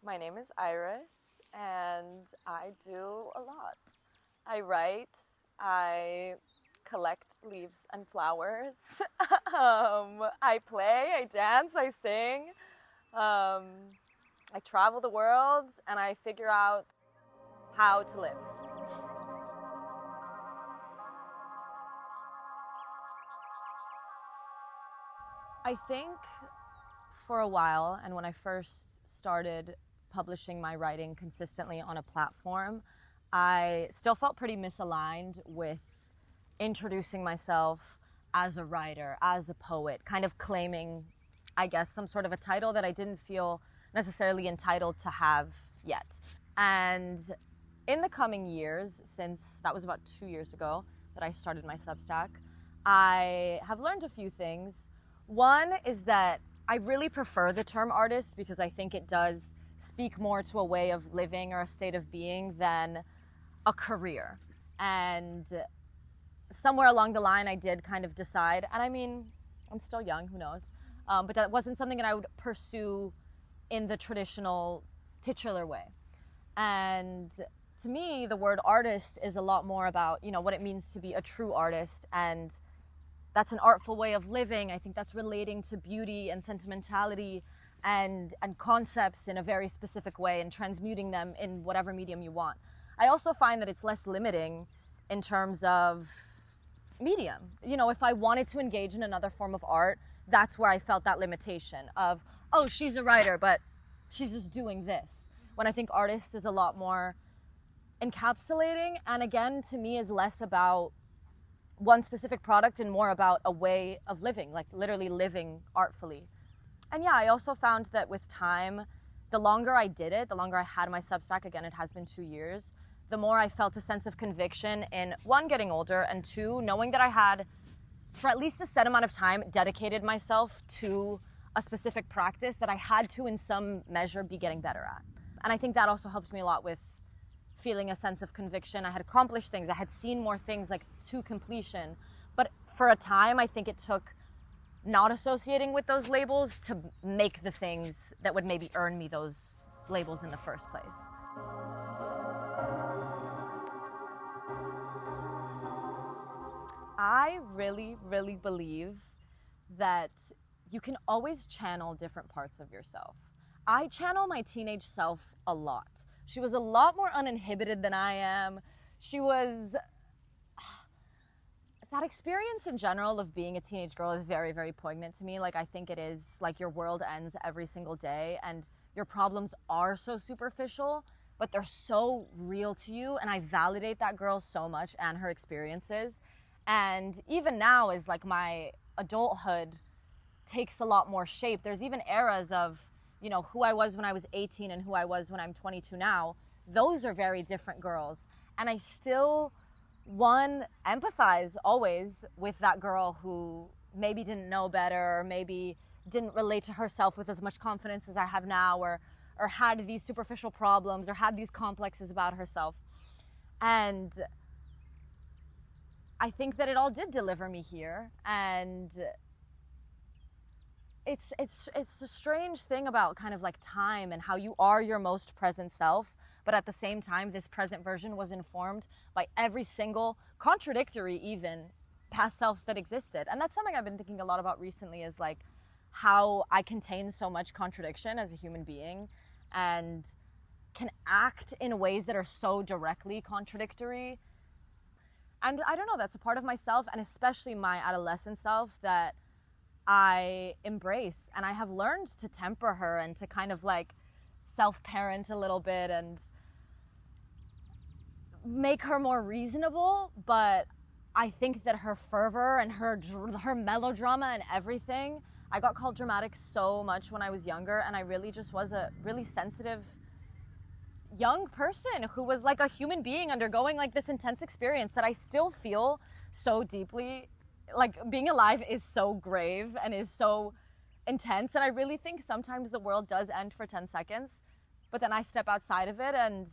My name is Iris, and I do a lot. I write, I collect leaves and flowers, I play, I dance, I sing, I travel the world, and I figure out how to live. I think for a while, and when I first started publishing my writing consistently on a platform, I still felt pretty misaligned with introducing myself as a writer, as a poet, kind of claiming, I guess, some sort of a title that I didn't feel necessarily entitled to have yet. And in the coming years, since that was about 2 years ago that I started my Substack, I have learned a few things. One is that I really prefer the term artist because I think it does speak more to a way of living or a state of being than a career. And somewhere along the line, I did kind of decide, and I mean, I'm still young, who knows, but that wasn't something that I would pursue in the traditional titular way. And to me, the word artist is a lot more about, what it means to be a true artist, and that's an artful way of living. I think that's relating to beauty and sentimentality and concepts in a very specific way and transmuting them in whatever medium you want. I also find that it's less limiting in terms of medium. If I wanted to engage in another form of art, that's where I felt that limitation of, oh, she's a writer, but she's just doing this. When I think artist is a lot more encapsulating, and again, to me, is less about one specific product and more about a way of living, like literally living artfully. And yeah, I also found that with time, the longer I did it, the longer I had my Substack, again, it has been 2 years, the more I felt a sense of conviction in, one, getting older, and two, knowing that I had, for at least a set amount of time, dedicated myself to a specific practice that I had to, in some measure, be getting better at. And I think that also helped me a lot with feeling a sense of conviction. I had accomplished things. I had seen more things like to completion. But for a time, I think it took not associating with those labels to make the things that would maybe earn me those labels in the first place. I really, really believe that you can always channel different parts of yourself. I channel my teenage self a lot. She was a lot more uninhibited than I am. She was... That experience in general of being a teenage girl is very, very poignant to me. I think it is like your world ends every single day and your problems are so superficial, but they're so real to you. And I validate that girl so much and her experiences. And even now, as my adulthood takes a lot more shape, there's even eras of, who I was when I was 18 and who I was when I'm 22 now. Those are very different girls. And I still, one, empathize always with that girl who maybe didn't know better, or maybe didn't relate to herself with as much confidence as I have now, or had these superficial problems, or had these complexes about herself. And I think that it all did deliver me here, and it's a strange thing about kind of time and how you are your most present self, but at the same time, this present version was informed by every single contradictory, even past self that existed. And that's something I've been thinking a lot about recently, is how I contain so much contradiction as a human being and can act in ways that are so directly contradictory. And I don't know, that's a part of myself, and especially my adolescent self, that I embrace. And I have learned to temper her and to kind of self-parent a little bit and make her more reasonable. But I think that her fervor and her melodrama and everything, I got called dramatic so much when I was younger, and I really just was a really sensitive young person who was a human being undergoing this intense experience that I still feel so deeply. Being alive is so grave and is so intense, and I really think sometimes the world does end for 10 seconds, but then I step outside of it and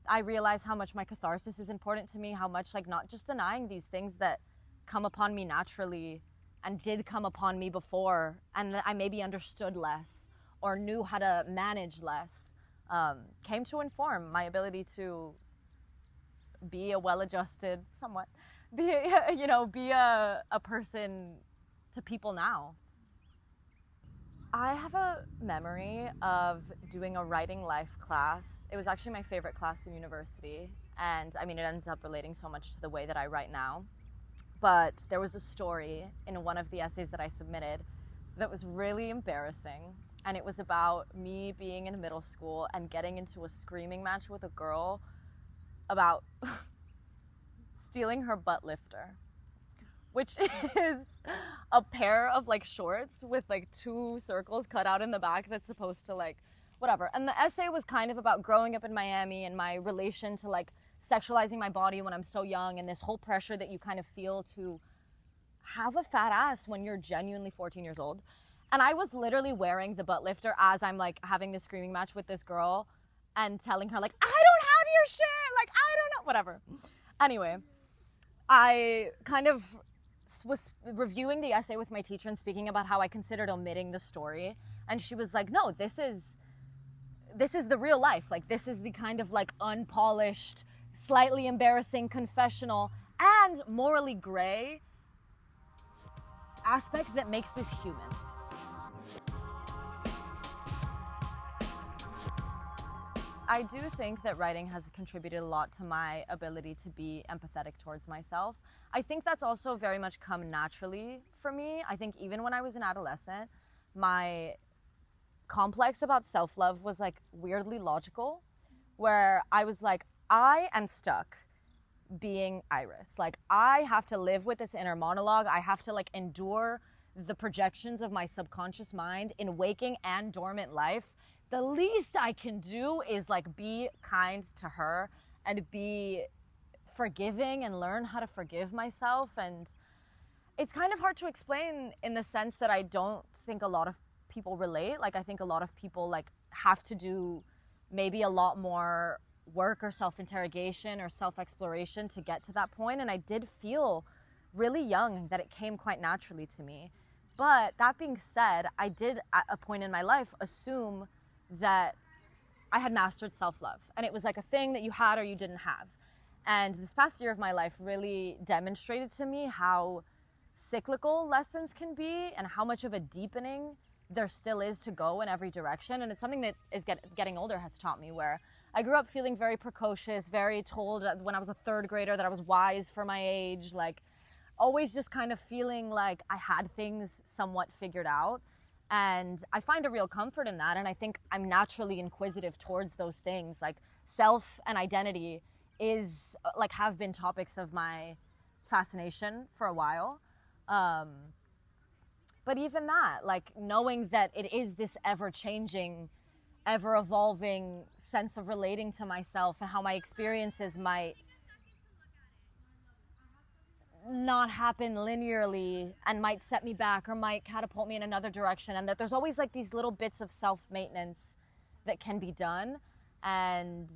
I realize how much my catharsis is important to me, how much not just denying these things that come upon me naturally and did come upon me before, and I maybe understood less or knew how to manage less. came to inform my ability to be a well-adjusted, somewhat, be a person to people now. I have a memory of doing a writing life class. It was actually my favorite class in university, and I mean, it ends up relating so much to the way that I write now. But there was a story in one of the essays that I submitted that was really embarrassing, and it was about me being in middle school and getting into a screaming match with a girl about stealing her butt lifter, which is a pair of like shorts with like 2 circles cut out in the back that's supposed to like whatever. And the essay was kind of about growing up in Miami and my relation to like sexualizing my body when I'm so young, and this whole pressure that you kind of feel to have a fat ass when you're genuinely 14 years old. And I was literally wearing the butt lifter as I'm like having this screaming match with this girl and telling her like, I don't have your shit, like I don't know, whatever. Anyway, I kind of was reviewing the essay with my teacher and speaking about how I considered omitting the story, and she was like, no, this is the real life, like this is the kind of like unpolished, slightly embarrassing, confessional, and morally gray aspect that makes this human. I do think that writing has contributed a lot to my ability to be empathetic towards myself. I think that's also very much come naturally for me. I think even when I was an adolescent, my complex about self-love was like weirdly logical, where I was like, I am stuck being Iris. Like I have to live with this inner monologue. I have to like endure the projections of my subconscious mind in waking and dormant life. The least I can do is like be kind to her and be forgiving and learn how to forgive myself. And it's kind of hard to explain in the sense that I don't think a lot of people relate. Like I think a lot of people like have to do maybe a lot more work or self-interrogation or self-exploration to get to that point. And I did feel really young that it came quite naturally to me. But that being said, I did at a point in my life assume that I had mastered self-love, and it was like a thing that you had or you didn't have. And this past year of my life really demonstrated to me how cyclical lessons can be and how much of a deepening there still is to go in every direction. And it's something that is getting older has taught me, where I grew up feeling very precocious, very told when I was a 3rd grader that I was wise for my age, like always just kind of feeling like I had things somewhat figured out. And I find a real comfort in that. And I think I'm naturally inquisitive towards those things. Like self and identity is like have been topics of my fascination for a while. But even that, like knowing that it is this ever-changing, ever-evolving sense of relating to myself and how my experiences might not happen linearly and might set me back or might catapult me in another direction, and that there's always like these little bits of self-maintenance that can be done. And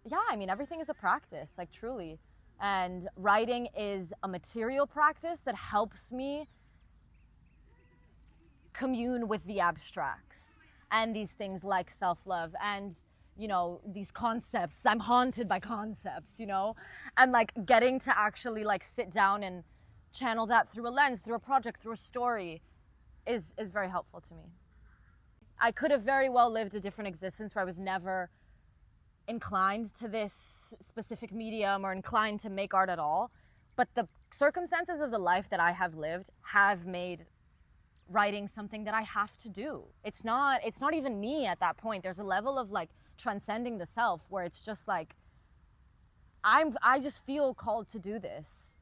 yeah, I mean, everything is a practice, like truly. And writing is a material practice that helps me commune with the abstracts and these things like self-love and, you know, these concepts. I'm haunted by concepts, you know, and like getting to actually like sit down and channel that through a lens, through a project, through a story is very helpful to me. I could have very well lived a different existence where I was never inclined to this specific medium or inclined to make art at all. But the circumstances of the life that I have lived have made writing something that I have to do. It's not even me at that point. There's a level of like transcending the self where it's just like I just feel called to do this.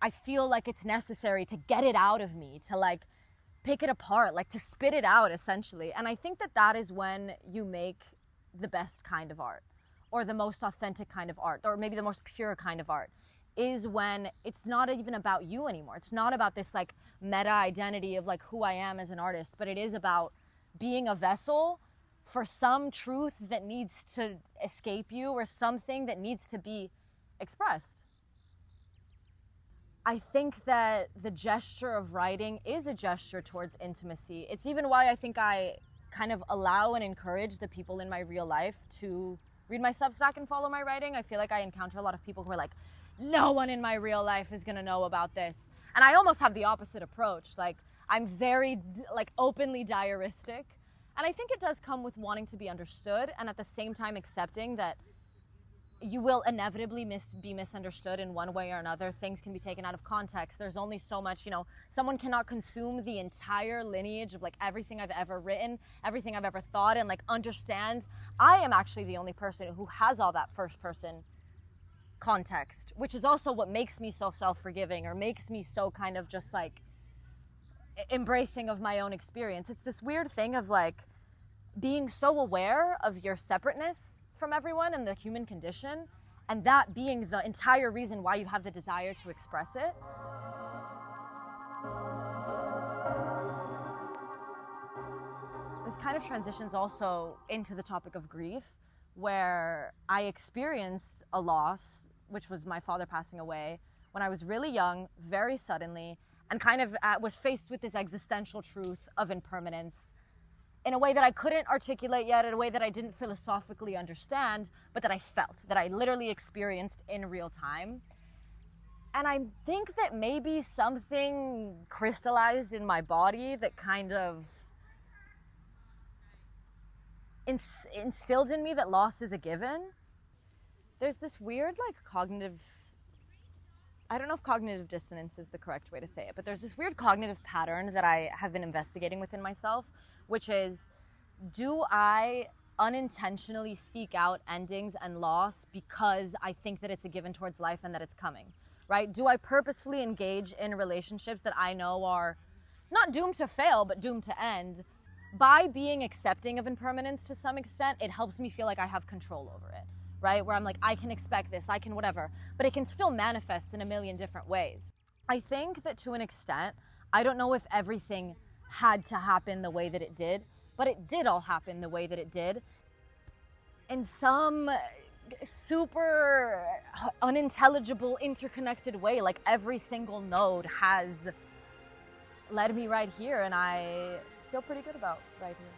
I feel like it's necessary to get it out of me, to like pick it apart, like to spit it out essentially. And I think that that is when you make the best kind of art, or the most authentic kind of art, or maybe the most pure kind of art, is when it's not even about you anymore. It's not about this like meta identity of like who I am as an artist, but it is about being a vessel for some truth that needs to escape you or something that needs to be expressed. I think that the gesture of writing is a gesture towards intimacy. It's even why I think I kind of allow and encourage the people in my real life to read my Substack and follow my writing. I feel like I encounter a lot of people who are like, no one in my real life is gonna know about this. And I almost have the opposite approach. Like, I'm very openly diaristic. And I think it does come with wanting to be understood, and at the same time accepting that you will inevitably be misunderstood in one way or another. Things can be taken out of context. There's only so much, someone cannot consume the entire lineage of like everything I've ever written, everything I've ever thought, and like understand. I am actually the only person who has all that first person context, which is also what makes me so self-forgiving, or makes me so kind of just like embracing of my own experience. It's this weird thing of like being so aware of your separateness from everyone and the human condition, and that being the entire reason why you have the desire to express it. This kind of transitions also into the topic of grief, where I experienced a loss, which was my father passing away when I was really young, very suddenly, and kind of was faced with this existential truth of impermanence in a way that I couldn't articulate yet, in a way that I didn't philosophically understand, but that I felt, that I literally experienced in real time. And I think that maybe something crystallized in my body that kind of instilled in me that loss is a given. There's this weird cognitive, I don't know if cognitive dissonance is the correct way to say it, but there's this weird cognitive pattern that I have been investigating within myself, which is, do I unintentionally seek out endings and loss because I think that it's a given towards life and that it's coming, right? Do I purposefully engage in relationships that I know are not doomed to fail, but doomed to end? By being accepting of impermanence to some extent, it helps me feel like I have control over it, right? Where I'm like, I can expect this, I can whatever, but it can still manifest in a million different ways. I think that to an extent, I don't know if everything had to happen the way that it did, but it did all happen the way that it did in some super unintelligible, interconnected way. Like every single node has led me right here, and I feel pretty good about right here.